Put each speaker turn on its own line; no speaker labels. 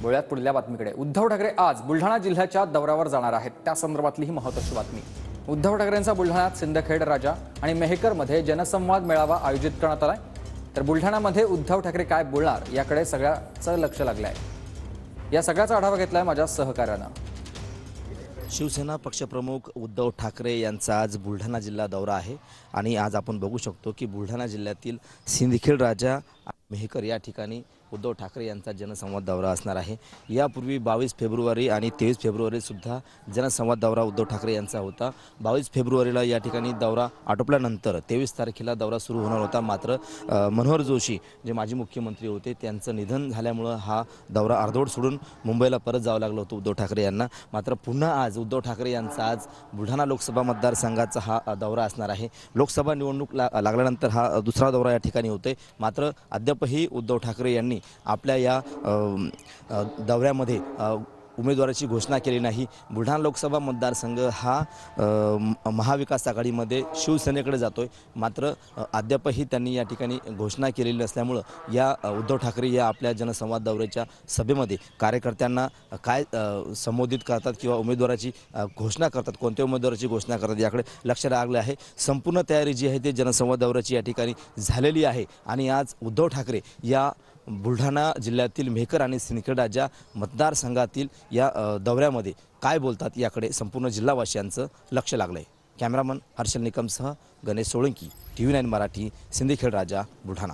बोळ्यात पुढल्या बातमीकडे। उद्धव ठाकरे आज बुलढाणा जिल्ह्याच्या दौऱ्यावर जाणार आहेत। त्या संदर्भातली ही महत्त्वाची बातमी। उद्धव ठाकरेंचा बुलढाण्यात सिंदखेड राजा आणि मेहकरमध्ये जनसंवाद मेळावा आयोजित करण्यात आलाय। तर बुलढाण्यामध्ये उद्धव ठाकरे काय बोलणार याकडे सगळ्याचं लक्ष लागलं आहे। या सगळ्याचा आढावा घेतलाय माझ्या सहकार्यानं।
शिवसेना पक्षप्रमुख उद्धव ठाकरे यांचा आज बुलढाणा जिल्हा दौरा आहे आणि आज आपण बघू शकतो की बुलढाणा जिल्ह्यातील सिंदखेड राजा मेहकर या ठिकाणी उद्धव ठाकरे यांचा जनसंवाद दौरा असणार आहे। यापूर्वी 22 फेब्रुवारी आणि 23 फेब्रुवारी सुद्धा जनसंवाद दौरा उद्धव ठाकरे यांचा होता। 22 फेब्रुवारीला या ठिकाणी दौरा आटोपल्यानंतर 23 तारखेला दौरा सुरू होणार होता। मात्र मनोहर जोशी जे माजी मुख्यमंत्री होते त्यांचं निधन झाल्यामुळे हा दौरा अर्धवट सोडून मुंबईला परत जावं लागलं होतं उद्धव ठाकरे यांना। मात्र पुन्हा आज उद्धव ठाकरे यांचा आज बुलढाणा लोकसभा मतदारसंघाचा हा दौरा असणार आहे। लोकसभा निवडणूक लागल्यानंतर हा दुसरा दौरा या ठिकाणी होतोय। मात्र अद्यापही उद्धव ठाकरे यांनी आपल्या या दौऱ्यामध्ये उमेदवाराची घोषणा केली नाही। बुलढाणा लोकसभा मतदारसंघ हा महाविकास आघाडीमध्ये शिवसेनेकडे जातोय। मात्र अद्यापही त्यांनी या ठिकाणी घोषणा केलेली नसल्यामुळं या उद्धव ठाकरे या आपल्या जनसंवाद दौऱ्याच्या सभेमध्ये कार्यकर्त्यांना काय संबोधित करतात किंवा उमेदवाराची घोषणा करतात, कोणत्या उमेदवाराची घोषणा करतात याकडे लक्ष लागले आहे। संपूर्ण तयारी जी आहे ते जनसंवाद दौऱ्याची या ठिकाणी झालेली आहे आणि आज उद्धव ठाकरे या बुलढाणा जिल्ह्यातील मेहकर आणि सिंदखेड राजा मतदारसंघातील या दौऱ्यामध्ये काय बोलतात याकडे संपूर्ण जिल्हावासियांचं लक्ष लागलं आहे। Cameraman Harshal निकमसह Ganesh Solanki, TV9 Marathi, Sindkhed Raja, Buldhana.